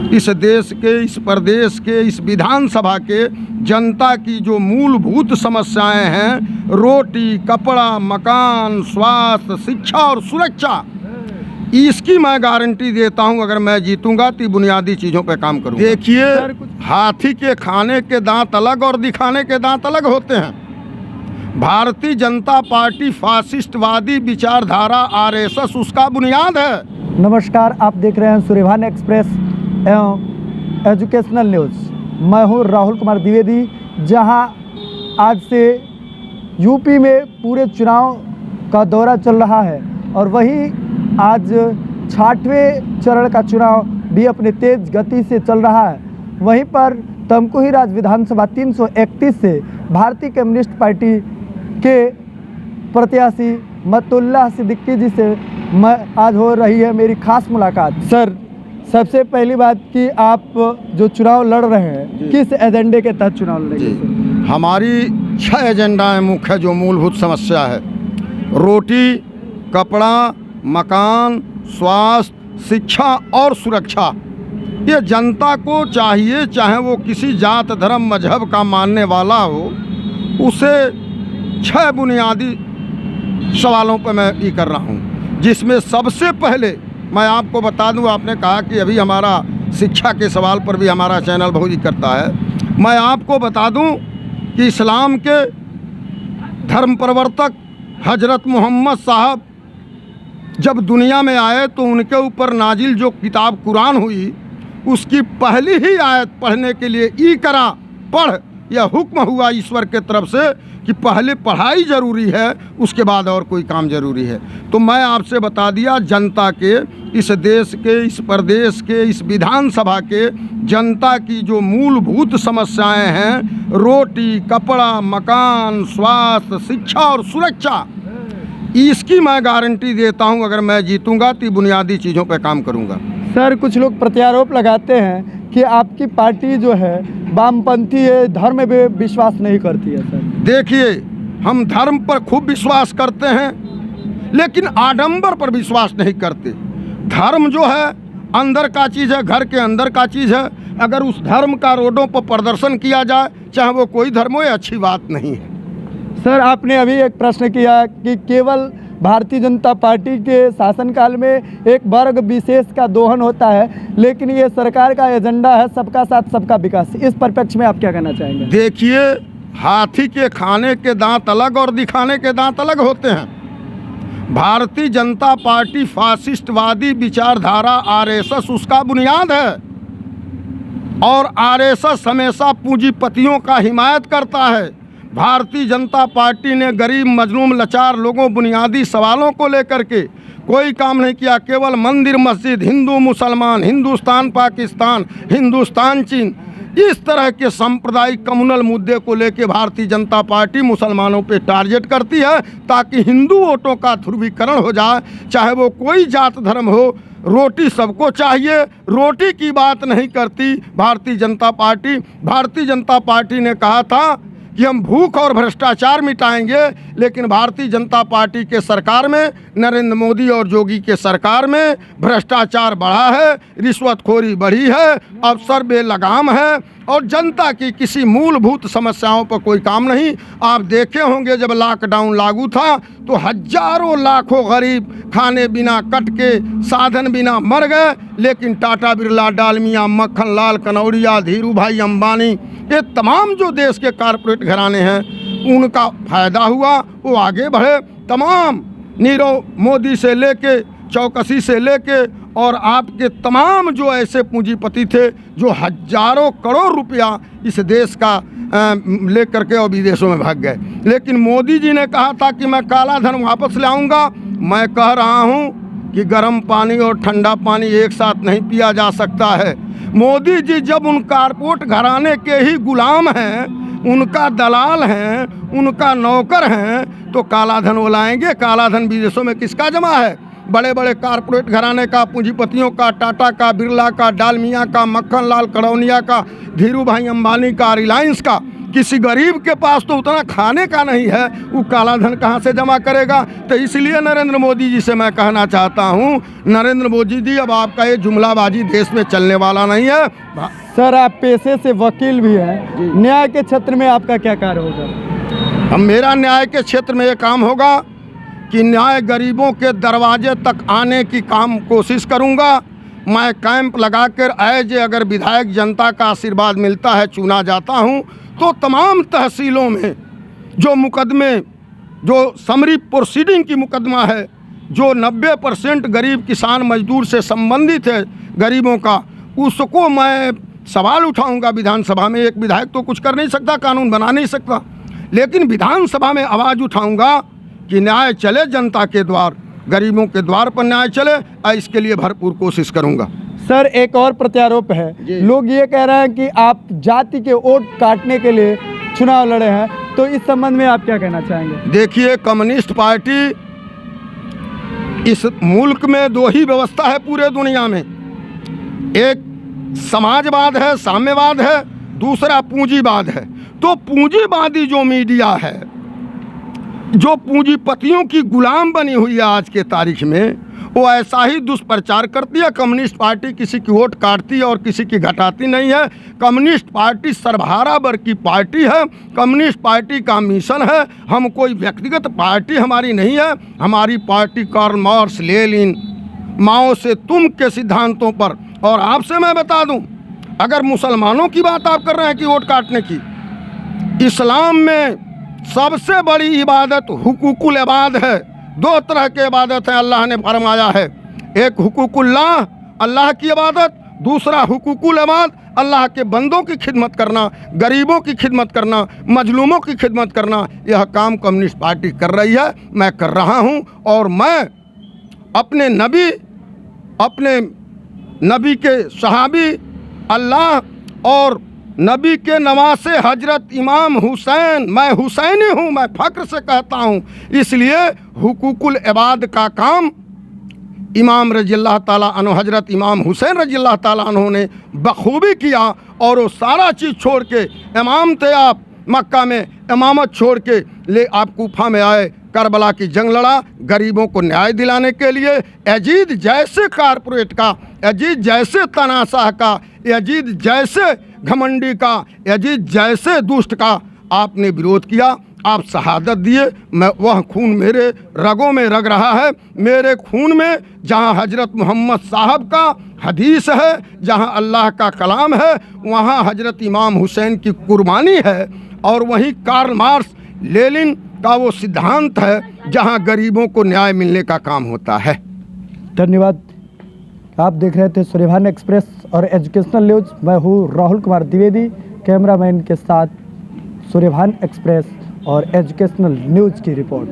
इस देश के, इस प्रदेश के, इस विधानसभा के जनता की जो मूलभूत समस्याएं हैं, रोटी, कपड़ा, मकान, स्वास्थ्य, शिक्षा और सुरक्षा, इसकी मैं गारंटी देता हूं अगर मैं जीतूंगा तो बुनियादी चीज़ों पे काम करूंगा। देखिए, हाथी के खाने के दांत अलग और दिखाने के दांत अलग होते हैं। भारतीय जनता पार्टी फासिस्टवादी विचारधारा आरएसएस उसका बुनियाद है। नमस्कार, आप देख रहे हैं सूर्यभान एक्सप्रेस एवं एजुकेशनल न्यूज़। मैं हूं राहुल कुमार द्विवेदी। जहां आज से यूपी में पूरे चुनाव का दौरा चल रहा है और वहीं आज 6वें चरण का चुनाव भी अपने तेज गति से चल रहा है। वहीं पर तमकुही राज विधानसभा 331 से भारतीय कम्युनिस्ट पार्टी के प्रत्याशी मतुल्लाह सिद्दीकी जी से मैं आज हो रही है मेरी खास मुलाकात। सर, सबसे पहली बात कि आप जो चुनाव लड़ रहे हैं, किस एजेंडे के तहत चुनाव लड़ रहे हैं? हमारी 6 एजेंडाएं मुख्य जो मूलभूत समस्या है, रोटी, कपड़ा, मकान, स्वास्थ्य, शिक्षा और सुरक्षा, ये जनता को चाहिए, चाहे वो किसी जात, धर्म, मजहब का मानने वाला हो, उसे 6 बुनियादी सवालों पर मैं ये कर रहा हूँ। जिसमें सबसे पहले मैं आपको बता दूँ, आपने कहा कि अभी हमारा शिक्षा के सवाल पर भी हमारा चैनल बहुत ही करता है। मैं आपको बता दूँ कि इस्लाम के धर्म प्रवर्तक हजरत मोहम्मद साहब जब दुनिया में आए तो उनके ऊपर नाजिल जो किताब कुरान हुई, उसकी पहली ही आयत पढ़ने के लिए इकरा, पढ़, यह हुक्म हुआ ईश्वर के तरफ से कि पहले पढ़ाई ज़रूरी है, उसके बाद और कोई काम ज़रूरी है। तो मैं आपसे बता दिया, जनता के, इस देश के, इस प्रदेश के, इस विधानसभा के जनता की जो मूलभूत समस्याएं हैं, रोटी, कपड़ा, मकान, स्वास्थ्य, शिक्षा और सुरक्षा, इसकी मैं गारंटी देता हूं अगर मैं जीतूंगा तो बुनियादी चीज़ों पे काम करूंगा। सर, कुछ लोग प्रत्यारोप लगाते हैं कि आपकी पार्टी जो है वामपंथी है, धर्म में भी विश्वास नहीं करती है। सर देखिए, हम धर्म पर खूब विश्वास करते हैं, लेकिन आडंबर पर विश्वास नहीं करते। धर्म जो है अंदर का चीज़ है, घर के अंदर का चीज़ है। अगर उस धर्म का रोडों पर प्रदर्शन किया जाए, चाहे वो कोई धर्म हो, ये अच्छी बात नहीं है। सर, आपने अभी एक प्रश्न किया कि केवल भारतीय जनता पार्टी के शासनकाल में एक वर्ग विशेष का दोहन होता है, लेकिन ये सरकार का एजेंडा है सबका साथ सबका विकास। इस परिप्रेक्ष्य में आप क्या कहना चाहेंगे? देखिए, हाथी के खाने के दांत अलग और दिखाने के दांत अलग होते हैं। भारतीय जनता पार्टी फासिस्टवादी विचारधारा आरएसएस उसका बुनियाद है और आरएसएस हमेशा पूंजीपतियों का हिमायत करता है। भारतीय जनता पार्टी ने गरीब, मजलूम, लाचार लोगों, बुनियादी सवालों को लेकर के कोई काम नहीं किया। केवल मंदिर, मस्जिद, हिंदू मुसलमान, हिंदुस्तान पाकिस्तान, हिंदुस्तान चीन, इस तरह के सांप्रदायिक कम्युनल मुद्दे को लेकर भारतीय जनता पार्टी मुसलमानों पे टारगेट करती है ताकि हिंदू वोटों का ध्रुवीकरण हो जाए, चाहे वो कोई जात धर्म हो। रोटी सबको चाहिए, रोटी की बात नहीं करती भारतीय जनता पार्टी। भारतीय जनता पार्टी ने कहा था कि हम भूख और भ्रष्टाचार मिटाएंगे, लेकिन भारतीय जनता पार्टी के सरकार में, नरेंद्र मोदी और योगी के सरकार में भ्रष्टाचार बढ़ा है, रिश्वतखोरी बढ़ी है, अफसर बेलगाम है और जनता की किसी मूलभूत समस्याओं पर कोई काम नहीं। आप देखे होंगे जब लॉकडाउन लागू था तो हजारों लाखों गरीब खाने बिना, कट के, साधन बिना मर गए, लेकिन टाटा बिरला, डालमिया, मक्खन लाल कनौरिया, धीरू भाई अंबानी, ये तमाम जो देश के कारपोरेट घराने हैं, उनका फ़ायदा हुआ, वो आगे बढ़े। तमाम नीरव मोदी से लेके, चौकसी से लेके और आपके तमाम जो ऐसे पूंजीपति थे जो हजारों करोड़ रुपया इस देश का लेकर के और विदेशों में भाग गए, लेकिन मोदी जी ने कहा था कि मैं काला धन वापस ले आऊँगा। मैं कह रहा हूँ कि गर्म पानी और ठंडा पानी एक साथ नहीं पिया जा सकता है। मोदी जी जब उन कारपोरेट घराने के ही गुलाम हैं, उनका दलाल हैं, उनका नौकर हैं, तो काला धन वो लाएंगे। काला धन विदेशों में किसका जमा है? बड़े बड़े कारपोरेट घराने का, पूंजीपतियों का, टाटा का, बिरला का, डालमिया का, मक्खन लाल कड़ौनिया का, धीरू भाई अंबानी का, रिलायंस का। किसी गरीब के पास तो उतना खाने का नहीं है, वो काला धन कहाँ से जमा करेगा। तो इसलिए नरेंद्र मोदी जी से मैं कहना चाहता हूँ, नरेंद्र मोदी जी अब आपका ये जुमलाबाजी देश में चलने वाला नहीं है। सर आप पेशे से वकील भी हैं, न्याय के क्षेत्र में आपका क्या कार्य होगा? अब मेरा न्याय के क्षेत्र में ये काम होगा कि न्याय गरीबों के दरवाजे तक आने की कोशिश करूँगा। मैं कैंप लगाकर अगर विधायक जनता का आशीर्वाद मिलता है, चुना जाता हूं, तो तमाम तहसीलों में जो मुकदमे, जो समरी प्रोसीडिंग की मुकदमा है, जो 90% गरीब किसान मजदूर से संबंधित है गरीबों का, उसको मैं सवाल उठाऊंगा विधानसभा में। एक विधायक तो कुछ कर नहीं सकता, कानून बना नहीं सकता, लेकिन विधानसभा में आवाज़ उठाऊंगा कि न्याय चले जनता के द्वार, गरीबों के द्वार पर न्याय चले, और इसके लिए भरपूर कोशिश करूंगा। सर एक और प्रत्यारोप है, लोग ये कह रहे हैं कि आप जाति के वोट काटने के लिए चुनाव लड़े हैं, तो इस संबंध में आप क्या कहना चाहेंगे? देखिए, कम्युनिस्ट पार्टी, इस मुल्क में दो ही व्यवस्था है पूरे दुनिया में, एक समाजवाद है, साम्यवाद है, दूसरा पूंजीवाद है। तो पूंजीवादी जो मीडिया है, जो पूंजीपतियों की गुलाम बनी हुई है आज के तारीख में, वो ऐसा ही दुष्प्रचार करती है। कम्युनिस्ट पार्टी किसी की वोट काटती है और किसी की घटाती नहीं है। कम्युनिस्ट पार्टी सर्वहारा की पार्टी है। कम्युनिस्ट पार्टी का मिशन है, हम कोई व्यक्तिगत पार्टी हमारी नहीं है। हमारी पार्टी कार्ल मार्क्स, लेनिन, माओ से तुम के सिद्धांतों पर। और आपसे मैं बता दूं, अगर मुसलमानों की बात आप कर रहे हैं कि वोट काटने की, इस्लाम में सबसे बड़ी इबादत हुकूकुल इबाद है। दो तरह के इबादत है अल्लाह ने फरमाया है, एक हुकूकुल्लाह, अल्लाह की इबादत, दूसरा हुकूकुल इबाद, अल्लाह के बंदों की खिदमत करना, गरीबों की खिदमत करना, मजलूमों की खिदमत करना। यह काम कम्युनिस्ट पार्टी कर रही है, मैं कर रहा हूँ। और मैं अपने नबी के सहाबी, अल्लाह और नबी के नवासे हजरत इमाम हुसैन, मैं हुसैनी हूँ, मैं फ़ख्र से कहता हूँ। इसलिए हुकूकुल इबाद का काम इमाम रज़ियल्लाहु ताला अन्हु, हजरत इमाम हुसैन रज़ियल्लाहु ताला अन्हु ने बखूबी किया। और वो सारा चीज़ छोड़ के, इमाम थे आप, मक्का में इमामत छोड़ के ले आप कूफा में आए, करबला की जंग लड़ा, गरीबों को न्याय दिलाने के लिए। यजीद जैसे कारपोरेट का, यजीद जैसे तनाशाह का, यजीद जैसे घमंडी का, यजीद जैसे दुष्ट का आपने विरोध किया, आप शहादत दिए। मैं, वह खून मेरे रगों में रग रहा है। मेरे खून में जहाँ हजरत मोहम्मद साहब का हदीस है, जहाँ अल्लाह का कलाम है, वहाँ हजरत इमाम हुसैन की कुर्बानी है। और वहीं कार्ल मार्क्स, लेनिन का वो सिद्धांत है जहाँ गरीबों को न्याय मिलने का काम होता है। धन्यवाद। आप देख रहे थे सूर्यभान एक्सप्रेस और एजुकेशनल न्यूज। मैं हूँ राहुल कुमार द्विवेदी, कैमरामैन के साथ सूर्यभान एक्सप्रेस और एजुकेशनल न्यूज की रिपोर्ट।